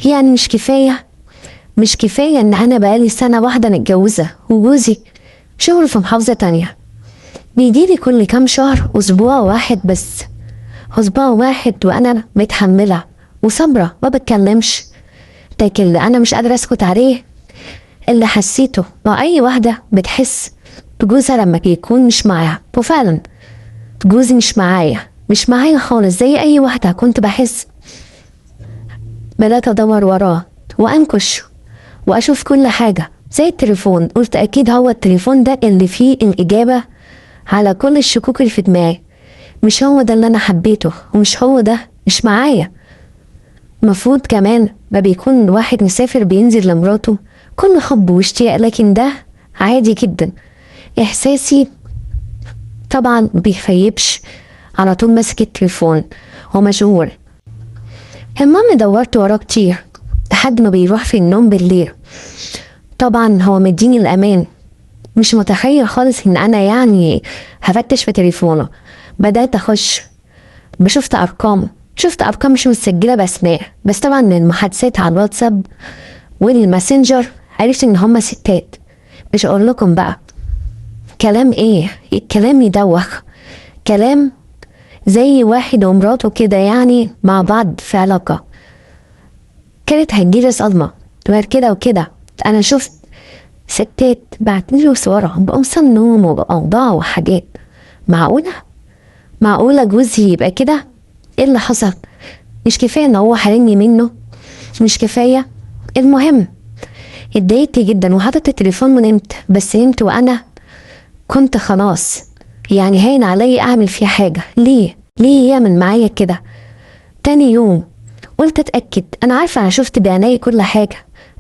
يعني مش كفاية ان انا بقالي سنة واحدة متجوزة وجوزي شغل في محافظة تانية، بيجيلي كل كام شهر اسبوع واحد بس، اسبوع واحد وانا متحملة وصبرة ما بتكلمش. لكن اللي انا مش قادرة اسكت عليه اللي حسيته مع اي واحدة بتحس بجوزها لما يكون مش معاها، وفعلا جوزي مش معايا خالص زي اي واحدة كنت بحس. بدأت ادور وراه وانكش واشوف كل حاجة زي التليفون، قلت اكيد هو التليفون ده اللي فيه الاجابة على كل الشكوك اللي في دماغي، مش هو ده اللي انا حبيته ومش هو ده مش معايا. مفروض كمان ما بيكون واحد مسافر بينزل لمراته كل حب واشتياق، لكن ده عادي جدا. احساسي طبعا بيخيبش، على طول ماسك التليفون ومشغول. المهم دورت وراه كتير لحد ما بيروح في النوم بالليل. طبعا هو مديني الامان، مش متخيل خالص ان انا يعني هفتش في تليفونه. بدأت اخش شفت ارقام مش مسجله باسماء، بس طبعا من المحادثات على الواتساب والماسنجر عرفت ان هما ستات. مش اقول لكم بقى كلام ايه، الكلام يدوخ، كلام زي واحد ومراته كده يعني مع بعض في علاقة. كانت هتجيلي صدمة غير كده وكده. انا شفت ستات بعتلي صورهم بقمص النوم وبأوضاع وحاجات. معقولة جوزي يبقى كده؟ ايه اللي حصل؟ مش كفاية ان هو حرمني منه؟ مش كفاية؟ المهم اتضايقت جدا وحطت التليفون ونمت، بس نمت وانا كنت خلاص يعني هين علي اعمل فيه حاجة. ليه يعمل معايا كده؟ تاني يوم قلت اتأكد، انا عارفة انا شفت بعناية كل حاجة،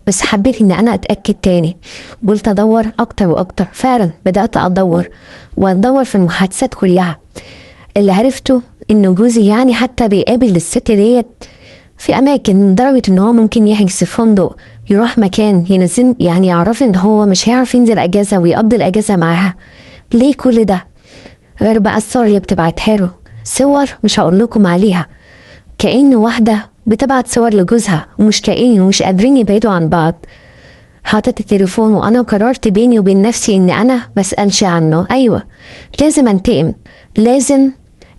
بس حبيت ان انا اتأكد تاني. قلت ادور اكتر واكتر. فعلا بدأت وادور في المحادثات كلها. اللي عرفته ان جوزي يعني حتى بيقابل الست ديت في اماكن، لدرجة ان هو ممكن يحجز في فندق، يروح مكان ينزل، يعني يعرف ان هو مش هيعرف ينزل اجازة ويقضي الاجازة معاها. ليه كل ده؟ غير بقى الصور اللي بتبعتها له، صور مش هقول لكم عليها، كأن واحدة بتبعت صور لجوزها ومش طايقين ومش قادرين يبعدوا عن بعض. حطيت التليفون وانا قررت بيني وبين نفسي ان انا مسألش عنه. ايوه لازم انتقم، لازم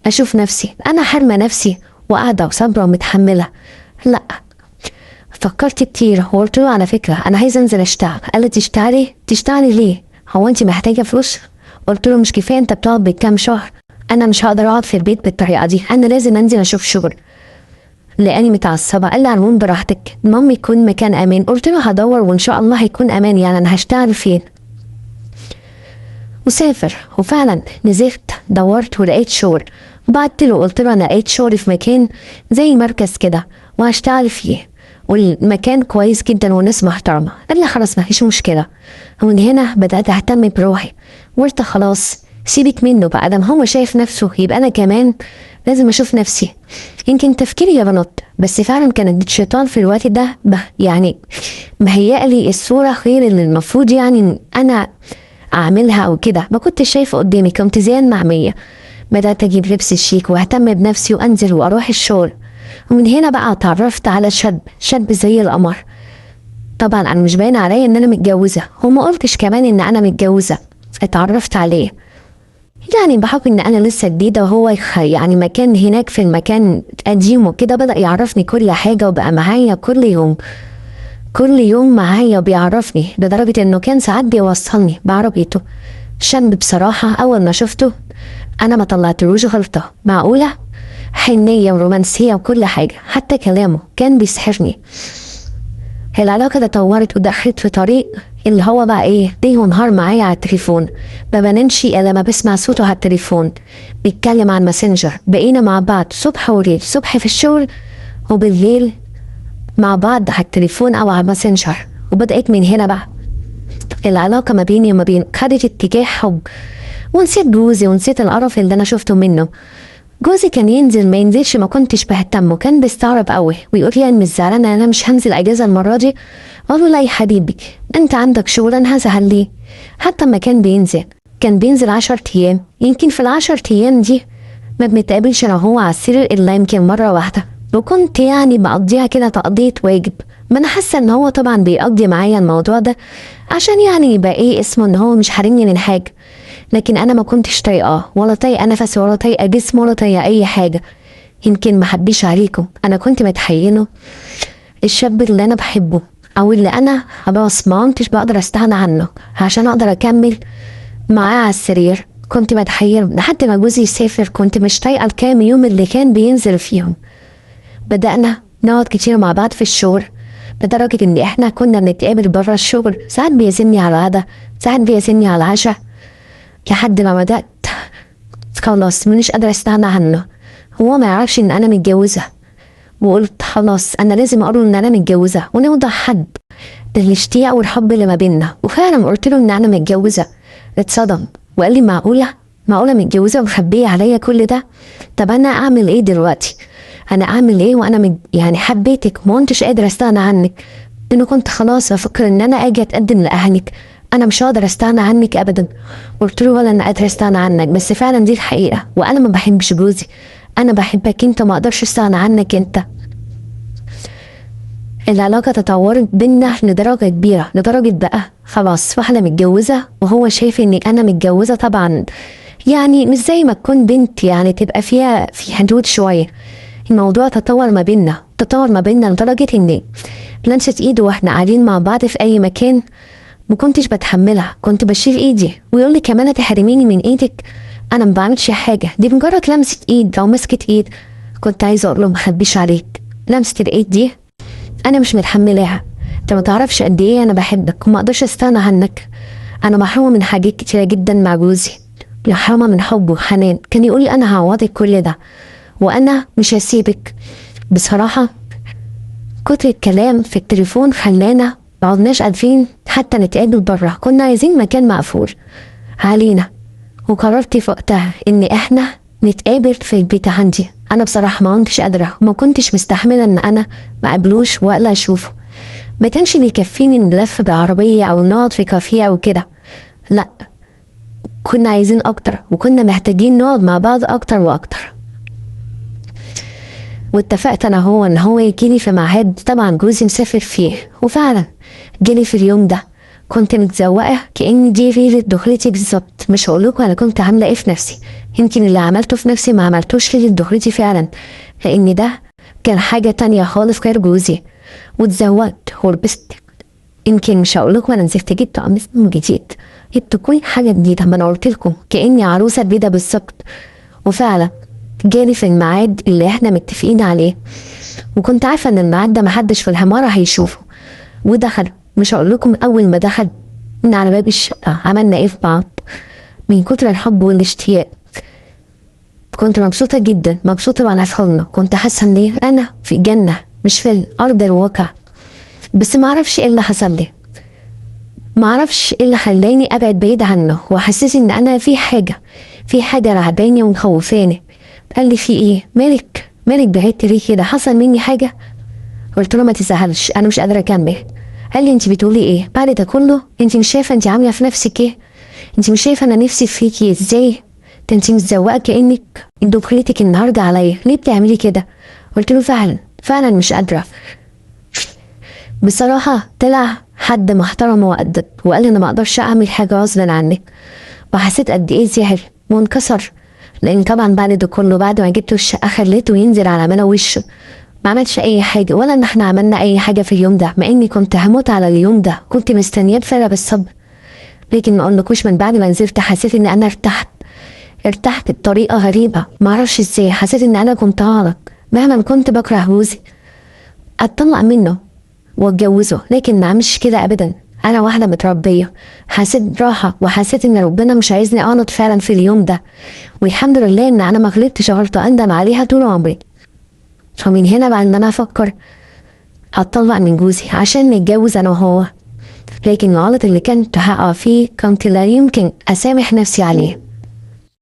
اشوف نفسي انا حارمة نفسي وقاعدة وصابرة ومتحملة. لا، فكرت كتير وقلت له على فكرة انا عايزة انزل اشتغل. قال لي تشتغلي ليه؟ هو انت محتاجة فلوس؟ قلت له مش كفاية انت بتقعد بالكام شهر؟ انا مش هقدر اقعد في البيت بالطريقة دي، انا لازم انزل اشوف شغل. لاني متعصبة. قال لي على العموم براحتك، المهم يكون مكان امان. قلت له هدور وان شاء الله هيكون امان، يعني انا هشتغل فين وسافر. وفعلا نزلت دورت ولقيت شغل، وبعت له قلت له انا لقيت شغل في مكان زي مركز كده وهشتغل فيه، والمكان كويس جدا والناس محترمة. قال لي خلاص مفيش مشكلة. ومن هنا بدأت اهتم بروحي وقلت خلاص سيبك منه بقى، دام هو شايف نفسه يبقى انا كمان لازم اشوف نفسي. يمكن تفكيري يا بنات، بس فعلا كانت الشيطان في الوقت ده يعني مهيألي الصورة خير اللي المفروض يعني انا اعملها او كده. ما كنتش شايفه قدامي، كنت زين معمية. بدأت اجيب لبس الشيك واهتم بنفسي وانزل واروح الشغل. ومن هنا بقى اتعرفت على شاب زي القمر. طبعا انا مش باين عليا ان انا متجوزة، وما قلتش كمان ان انا متجوزة. اتعرفت عليه يعني بحكم ان انا لسه جديدة، وهو يعني مكان هناك في المكان قديم وكده. بدأ يعرفني كل حاجة وبقى معايا كل يوم معايا وبيعرفني، لدرجة انه كان ساعات بيوصلني بعربيته. شاب بصراحة اول ما شفته انا ما طلعتلوش غلطة. معقولة؟ حنية ورومانسية وكل حاجة، حتى كلامه كان بيسحرني. العلاقة تطورت ودخلت في طريق اللي هو بقى ايه، ليل ونهار معايا على التليفون. ما بنمشي الا ما بسمع صوته على التليفون بيتكلم عن ماسنجر. بقينا مع بعض صبح وليل، صبح في الشغل وبالليل مع بعض على التليفون او على ماسنجر. وبدأت من هنا بقى العلاقة ما بيني وما بين خدت اتجاه حب. ونسيت جوزي ونسيت القرف اللي انا شفته منه. جوزي كان ينزل ما ينزلش ما كنتش بهتم، وكان بيستغرب قوي ويقول لي انا مش زعلانه انا مش هنزل اجازه المره دي. اقول له لا يا حبيبي انت عندك شغل، انا هزعل ليه؟ حتى ما كان بينزل 10 ايام، يمكن في ال10 ايام دي ما بنتقابلش انا وهو على السرير الا يمكن مره واحده، وكنت يعني بقضيها كده تقضيه واجب ما انا حاسه ان هو طبعا بيقضي معايا الموضوع ده عشان يعني يبقى ايه اسمه ان هو مش حارمني من حاجه، لكن انا ما كنتش طايقاه ولا طايقه نفسي ولا طايقه جسمه ولا طايقه اي حاجه. يمكن ما حبيش عليكم، انا كنت متخيله الشاب اللي انا بحبه او اللي انا خلاص ما كنتش بقدر استغنى عنه عشان اقدر اكمل معاه على السرير. كنت بتخيل لحد ما جوزي يسافر كنت مش طايقه الكام يوم اللي كان بينزل فيهم. بدأنا نقعد كتير مع بعض في الشغل لدرجة ان احنا كنا بنتقابل بره الشغل، ساعات بيعزمني على غدا ساعات بيعزمني على عشاء، لحد ما بدأت خلاص مش قادرة استغنى عنه. هو ما يعرفش ان انا متجوزة، وقلت خلاص انا لازم اقول ان انا متجوزة ونوضح حد للاشتياق والحب اللي ما بيننا. وفعلا قلت له ان انا متجوزة، اتصدم وقال لي معقولة متجوزة ومخبية عليا كل ده؟ طب انا اعمل ايه دلوقتي؟ انا اعمل ايه وانا يعني حبيتك ما كنتش قادرة استغنى عنك، انه كنت خلاص بفكر ان انا اجي اتقدم لاهلك، انا مش هقدر استغنى عنك ابدا. قلت له ولا انا قادرة استغنى عنك، بس فعلا دي الحقيقة وانا ما بحبش جوزي، انا بحبك انت ما اقدرش استغنى عنك انت. العلاقة تطورت بينا لدرجة كبيرة، لدرجة بقى خلاص واحدة متجوزة وهو شايف اني انا متجوزة. طبعا يعني مش زي ما تكون بنت يعني تبقى فيها في حدود شوية. الموضوع تطور ما بيننا لدرجة اني لمست ايده واحنا قاعدين مع بعض في اي مكان ما كنتش بتحملها، كنت بشيل ايدي ويقول لي كمان تحرميني من ايدك، انا ما بعملش حاجة، دي مجرد لمسة ايد او مسكة ايد. كنت عايزة اقول له ما اخبيش عليك، لمسة الايد دي انا مش متحملاها، انت ما تعرفش قد ايه انا بحبك وما اقدرش استغنى عنك. انا محرومه من حاجات كتيره جدا مع جوزي، محرومه من حب وحنان، كان يقول لي انا هعوضك كل ده وانا مش هسيبك. بصراحه كتر الكلام في التليفون خلانا مقعدناش قادرين حتى نتقابل بره، كنا عايزين مكان مقفول علينا. وقررت في وقتها ان احنا نتقابل في البيت عندي. انا بصراحه ما كنتش قادره وما كنتش مستحمله ان انا ما اقابلوش ولا اشوفه، ما كانش بيكفيني نلف بعربيه او نقعد في كافيه او كده، لا كنا عايزين اكتر وكنا محتاجين نقعد مع بعض اكتر واكتر. واتفقت انا هو ان هو يجيلي في ميعاد طبعا جوزي مسافر فيه، وفعلا جيلي في اليوم ده. كنت متزوقه كأني دي ليله دخلتي بالظبط، مش هقولكوا انا كنت عامله ايه في نفسي، يمكن اللي عملته في نفسي ما عملتوش ليله دخلتي فعلا، لان ده كان حاجه تانية خالص غير جوزي. واتزوقت ولبست، يمكن مش هقولكوا انا نزلت جبت قميص جديد، جبت كل حاجه جديده، ما انا قلتلكوا كأني عروسه جديده بالظبط. وفعلا جالي في الميعاد اللي احنا متفقين عليه، وكنت عارفه ان الميعاد ده محدش في العماره هيشوفه. ودخل، مش هقول لكم اول ما دخل من على باب الشقه عملنا ايه في بعض من كتر الحب والاشتياق. كنت مبسوطه جدا، مبسوطه وانا دخلنا، كنت حاسه ان انا في جنه مش في الارض الواقع. بس ما اعرفش ايه اللي حصل لي، ما اعرفش ايه اللي خلاني ابعد بعيد عنه وحسيت ان انا في حاجه رعباني ومخوفاني. قال لي في ايه، مالك بعدت ليه كده، حصل مني حاجه؟ قلت له ما تزعلش انا مش قادره اكمل. قال لي انت بتقولي ايه بعد ده كله؟ انت مش شايفه انت عامله في نفسك ايه؟ انت مش شايفه انا نفسي فيكي ازاي؟ ده انت متزوقه كانك دخلتك النهارده عليا، ليه بتعملي كده؟ قلت له فعلا مش قادره. بصراحه طلع حد محترم وأدب وقال لي انا ما اقدرش اعمل حاجه غصبا عنك. وحسيت قد ايه زعل وانكسر، لان طبعا بعد ده كله بعد ما جبته الشقه خليته ينزل على ملا وشه، ما عملش اي حاجه ولا ان احنا عملنا اي حاجه في اليوم ده، مع اني كنت هموت على اليوم ده، كنت مستنياه بفارغ الصبر. لكن ما اقولكوش من بعد ما نزلت حسيت ان انا ارتحت بطريقه غريبه، ما اعرفش ازاي. حسيت ان انا كنت هعرق مهما كنت بكره جوزي اتطلق منه واتجوزه، لكن ما عملش كده ابدا. انا واحده متربيه، حسيت راحه وحسيت ان ربنا مش عايزني اغلط فعلا في اليوم ده، والحمد لله ان انا ما غلطتش غلطه اندم عليها طول عمري. فمن هنا بقى ان انا افكر هتطلق من جوزي عشان نتجوز انا وهو، لكن الغلط اللي كنت هقع فيه كنت لا يمكن اسامح نفسي عليه.